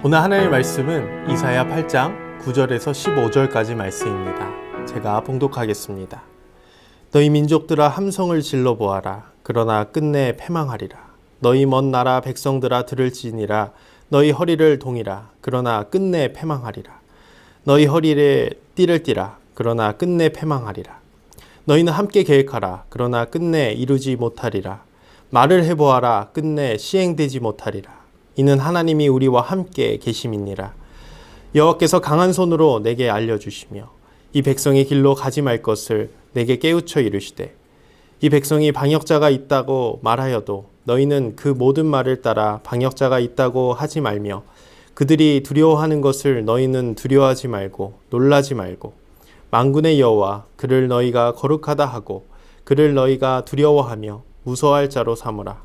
오늘 하나님의 말씀은 이사야 8장 9절에서 15절까지 말씀입니다. 제가 봉독하겠습니다. 너희 민족들아 함성을 질러보아라. 그러나 끝내 패망하리라. 너희 먼 나라 백성들아 들을지니라. 너희 허리를 동이라. 그러나 끝내 패망하리라. 너희 허리에 띠를 띠라. 그러나 끝내 패망하리라. 너희는 함께 계획하라. 그러나 끝내 이루지 못하리라. 말을 해보아라. 끝내 시행되지 못하리라. 이는 하나님이 우리와 함께 계심이니라. 여호와께서 강한 손으로 내게 알려주시며 이 백성의 길로 가지 말 것을 내게 깨우쳐 이르시되 이 백성이 방역자가 있다고 말하여도 너희는 그 모든 말을 따라 방역자가 있다고 하지 말며 그들이 두려워하는 것을 너희는 두려워하지 말고 놀라지 말고 만군의 여호와 그를 너희가 거룩하다 하고 그를 너희가 두려워하며 무서워할 자로 삼으라.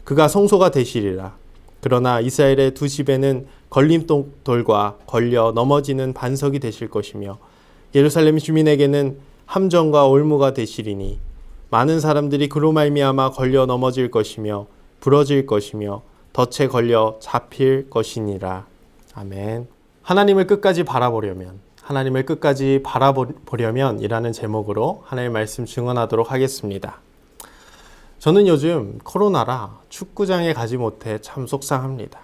그가 성소가 되시리라. 그러나 이스라엘의 두 집에는 걸림돌과 걸려 넘어지는 반석이 되실 것이며 예루살렘 주민에게는 함정과 올무가 되시리니 많은 사람들이 그로 말미암아 걸려 넘어질 것이며 부러질 것이며 덫에 걸려 잡힐 것이니라. 아멘. 하나님을 끝까지 바라보려면 이라는 제목으로 하나님의 말씀 증언하도록 하겠습니다. 저는 요즘 코로나라 축구장에 가지 못해 참 속상합니다.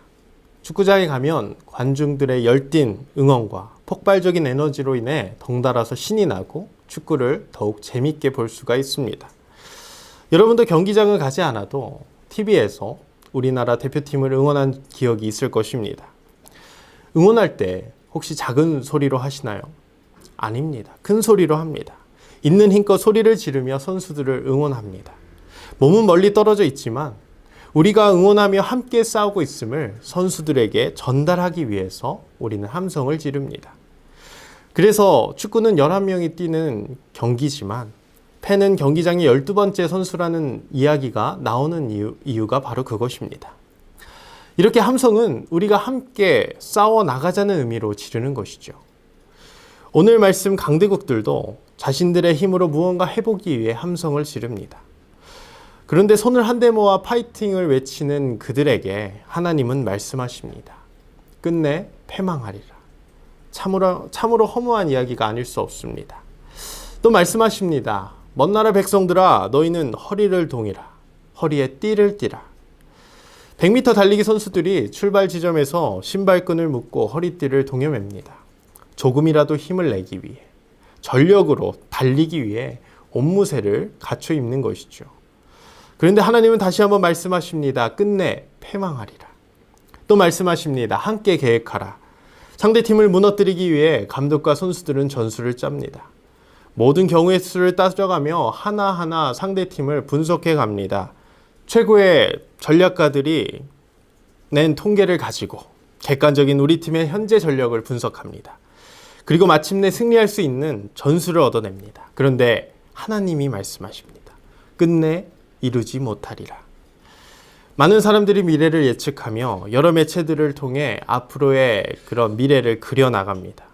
축구장에 가면 관중들의 열띤 응원과 폭발적인 에너지로 인해 덩달아서 신이 나고 축구를 더욱 재밌게 볼 수가 있습니다. 여러분도 경기장을 가지 않아도 TV에서 우리나라 대표팀을 응원한 기억이 있을 것입니다. 응원할 때 혹시 작은 소리로 하시나요? 아닙니다. 큰 소리로 합니다. 있는 힘껏 소리를 지르며 선수들을 응원합니다. 몸은 멀리 떨어져 있지만 우리가 응원하며 함께 싸우고 있음을 선수들에게 전달하기 위해서 우리는 함성을 지릅니다. 그래서 축구는 11명이 뛰는 경기지만 팬은 경기장의 12번째 선수라는 이야기가 나오는 이유가 바로 그것입니다. 이렇게 함성은 우리가 함께 싸워 나가자는 의미로 지르는 것이죠. 오늘 말씀 강대국들도 자신들의 힘으로 무언가 해보기 위해 함성을 지릅니다. 그런데 손을 한데 모아 파이팅을 외치는 그들에게 하나님은 말씀하십니다. 끝내 패망하리라. 참으로 허무한 이야기가 아닐 수 없습니다. 또 말씀하십니다. 먼 나라 백성들아 너희는 허리를 동이라. 허리에 띠를 띠라. 100m 달리기 선수들이 출발 지점에서 신발끈을 묶고 허리띠를 동여맵니다. 조금이라도 힘을 내기 위해, 전력으로 달리기 위해 옷무새를 갖춰 입는 것이죠. 그런데 하나님은 다시 한번 말씀하십니다. 끝내 패망하리라. 또 말씀하십니다. 함께 계획하라. 상대팀을 무너뜨리기 위해 감독과 선수들은 전술을 짭니다. 모든 경우의 수를 따져가며 하나하나 상대팀을 분석해 갑니다. 최고의 전략가들이 낸 통계를 가지고 객관적인 우리 팀의 현재 전력을 분석합니다. 그리고 마침내 승리할 수 있는 전술을 얻어냅니다. 그런데 하나님이 말씀하십니다. 끝내 이루지 못하리라. 많은 사람들이 미래를 예측하며 여러 매체들을 통해 앞으로의 그런 미래를 그려나갑니다.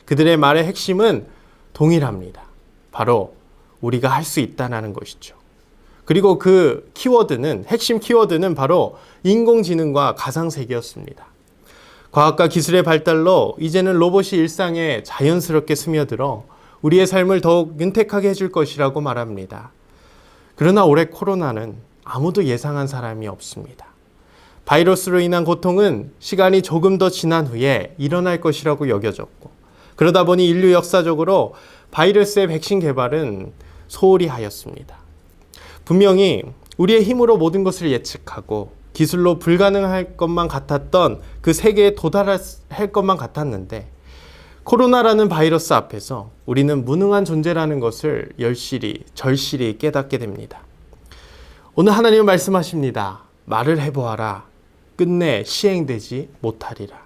그들의 말의 핵심은 동일합니다. 바로 우리가 할 수 있다는 것이죠. 그리고 그 핵심 키워드는 바로 인공지능과 가상세계였습니다. 과학과 기술의 발달로 이제는 로봇이 일상에 자연스럽게 스며들어 우리의 삶을 더욱 윤택하게 해줄 것이라고 말합니다. 그러나 올해 코로나는 아무도 예상한 사람이 없습니다. 바이러스로 인한 고통은 시간이 조금 더 지난 후에 일어날 것이라고 여겨졌고 그러다 보니 인류 역사적으로 바이러스의 백신 개발은 소홀히 하였습니다. 분명히 우리의 힘으로 모든 것을 예측하고 기술로 불가능할 것만 같았던 그 세계에 도달할 것만 같았는데 코로나라는 바이러스 앞에서 우리는 무능한 존재라는 것을 절실히 깨닫게 됩니다. 오늘 하나님은 말씀하십니다. 말을 해보아라. 끝내 시행되지 못하리라.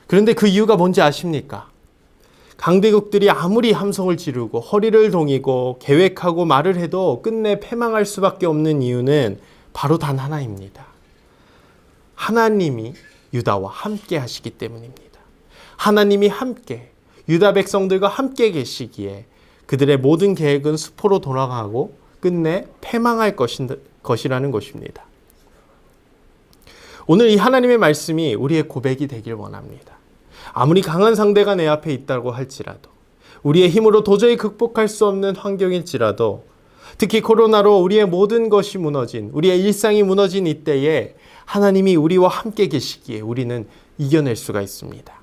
그런데 그 이유가 뭔지 아십니까? 강대국들이 아무리 함성을 지르고 허리를 동이고 계획하고 말을 해도 끝내 패망할 수밖에 없는 이유는 바로 단 하나입니다. 하나님이 유다와 함께 하시기 때문입니다. 하나님이 함께 유다 백성들과 함께 계시기에 그들의 모든 계획은 수포로 돌아가고 끝내 패망할 것이라는 것입니다. 오늘 이 하나님의 말씀이 우리의 고백이 되길 원합니다. 아무리 강한 상대가 내 앞에 있다고 할지라도, 우리의 힘으로 도저히 극복할 수 없는 환경일지라도, 특히 코로나로 우리의 모든 것이 무너진, 우리의 일상이 무너진 이때에 하나님이 우리와 함께 계시기에 우리는 이겨낼 수가 있습니다.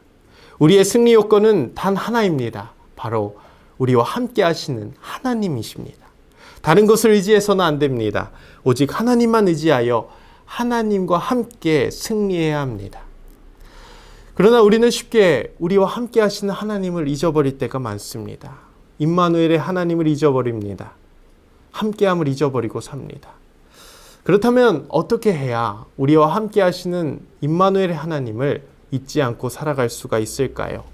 우리의 승리 요건은 단 하나입니다. 바로 우리와 함께 하시는 하나님이십니다. 다른 것을 의지해서는 안 됩니다. 오직 하나님만 의지하여 하나님과 함께 승리해야 합니다. 그러나 우리는 쉽게 우리와 함께 하시는 하나님을 잊어버릴 때가 많습니다. 임마누엘의 하나님을 잊어버립니다. 함께함을 잊어버리고 삽니다. 그렇다면 어떻게 해야 우리와 함께 하시는 임마누엘의 하나님을 잊지 않고 살아갈 수가 있을까요?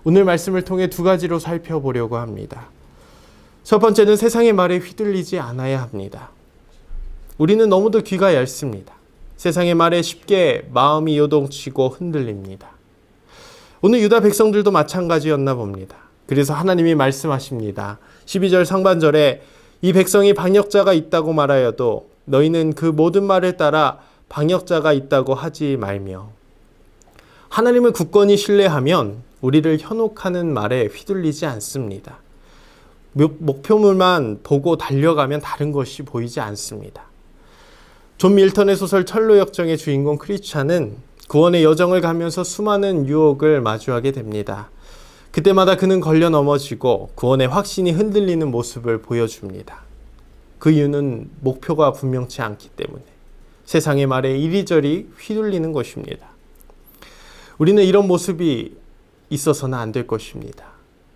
오늘 말씀을 통해 두 가지로 살펴보려고 합니다. 첫 번째는 세상의 말에 휘둘리지 않아야 합니다. 우리는 너무도 귀가 얇습니다. 세상의 말에 쉽게 마음이 요동치고 흔들립니다. 오늘 유다 백성들도 마찬가지였나 봅니다. 그래서 하나님이 말씀하십니다. 12절 상반절에 이 백성이 방역자가 있다고 말하여도 너희는 그 모든 말을 따라 방역자가 있다고 하지 말며, 하나님을 굳건히 신뢰하면 우리를 현혹하는 말에 휘둘리지 않습니다. 목표물만 보고 달려가면 다른 것이 보이지 않습니다. 존 밀턴의 소설 철로역정의 주인공 크리스찬은 구원의 여정을 가면서 수많은 유혹을 마주하게 됩니다. 그때마다 그는 걸려 넘어지고 구원의 확신이 흔들리는 모습을 보여줍니다. 그 이유는 목표가 분명치 않기 때문에, 세상의 말에 이리저리 휘둘리는 것입니다. 우리는 이런 모습이 있어서는 안 될 것입니다.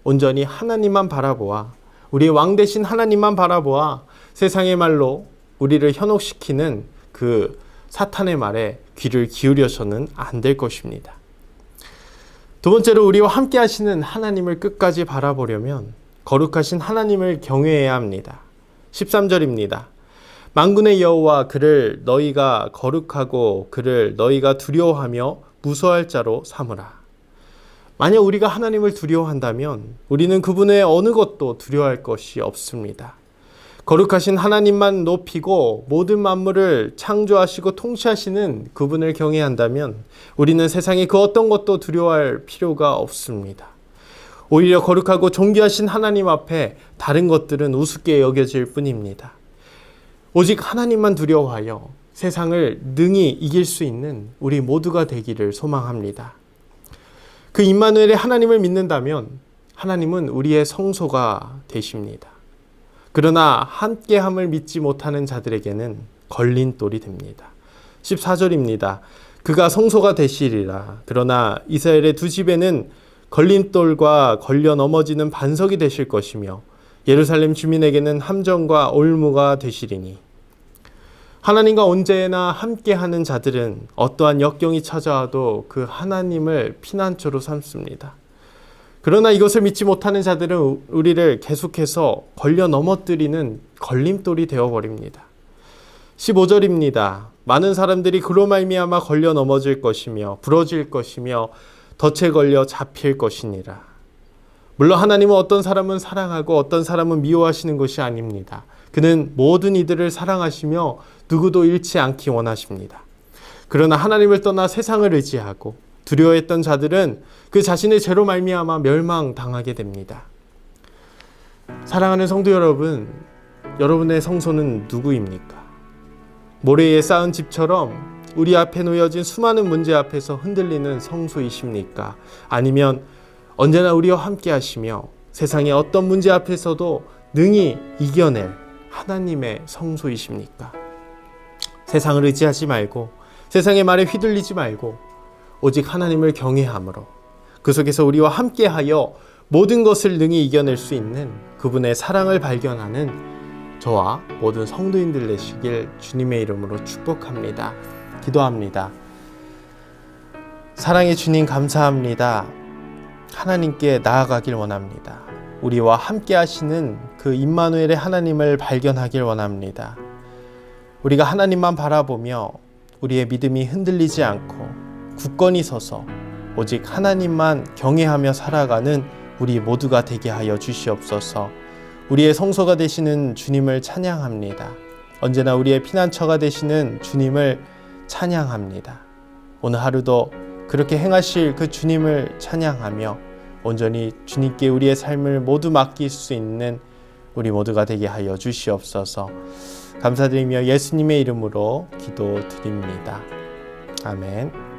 온전히 하나님만 바라보아, 우리의 왕 되신 하나님만 바라보아 세상의 말로 우리를 현혹시키는 그 사탄의 말에 귀를 기울여서는 안 될 것입니다. 두 번째로 우리와 함께 하시는 하나님을 끝까지 바라보려면 거룩하신 하나님을 경외해야 합니다. 13절입니다. 만군의 여호와 그를 너희가 거룩하고 그를 너희가 두려워하며 무서워할 자로 삼으라. 만약 우리가 하나님을 두려워한다면 우리는 그분의 어느 것도 두려워할 것이 없습니다. 거룩하신 하나님만 높이고 모든 만물을 창조하시고 통치하시는 그분을 경외한다면 우리는 세상의 그 어떤 것도 두려워할 필요가 없습니다. 오히려 거룩하고 존귀하신 하나님 앞에 다른 것들은 우습게 여겨질 뿐입니다. 오직 하나님만 두려워하여 세상을 능히 이길 수 있는 우리 모두가 되기를 소망합니다. 그 임마누엘의 하나님을 믿는다면 하나님은 우리의 성소가 되십니다. 그러나 함께함을 믿지 못하는 자들에게는 걸림돌이 됩니다. 14절입니다. 그가 성소가 되시리라. 그러나 이스라엘의 두 집에는 걸림돌과 걸려 넘어지는 반석이 되실 것이며 예루살렘 주민에게는 함정과 올무가 되시리니, 하나님과 언제나 함께하는 자들은 어떠한 역경이 찾아와도 그 하나님을 피난처로 삼습니다. 그러나 이것을 믿지 못하는 자들은 우리를 계속해서 걸려 넘어뜨리는 걸림돌이 되어버립니다. 15절입니다. 많은 사람들이 그로 말미암아 걸려 넘어질 것이며 부러질 것이며 덫에 걸려 잡힐 것이니라. 물론 하나님은 어떤 사람은 사랑하고 어떤 사람은 미워하시는 것이 아닙니다. 그는 모든 이들을 사랑하시며 누구도 잃지 않기 원하십니다. 그러나 하나님을 떠나 세상을 의지하고 두려워했던 자들은 그 자신의 죄로 말미암아 멸망당하게 됩니다. 사랑하는 성도 여러분, 여러분의 성소는 누구입니까? 모래 위에 쌓은 집처럼 우리 앞에 놓여진 수많은 문제 앞에서 흔들리는 성소이십니까? 아니면 언제나 우리와 함께 하시며 세상의 어떤 문제 앞에서도 능히 이겨낼 하나님의 성소이십니까? 세상을 의지하지 말고 세상의 말에 휘둘리지 말고 오직 하나님을 경외함으로 그 속에서 우리와 함께하여 모든 것을 능히 이겨낼 수 있는 그분의 사랑을 발견하는 저와 모든 성도인들 되시길 주님의 이름으로 축복합니다. 기도합니다. 사랑의 주님 감사합니다. 하나님께 나아가길 원합니다. 우리와 함께 하시는 그 임마누엘의 하나님을 발견하길 원합니다. 우리가 하나님만 바라보며 우리의 믿음이 흔들리지 않고 굳건히 서서 오직 하나님만 경외하며 살아가는 우리 모두가 되게 하여 주시옵소서. 우리의 성소가 되시는 주님을 찬양합니다. 언제나 우리의 피난처가 되시는 주님을 찬양합니다. 오늘 하루도 그렇게 행하실 그 주님을 찬양하며 온전히 주님께 우리의 삶을 모두 맡길 수 있는 우리 모두가 되게 하여 주시옵소서. 감사드리며 예수님의 이름으로 기도드립니다. 아멘.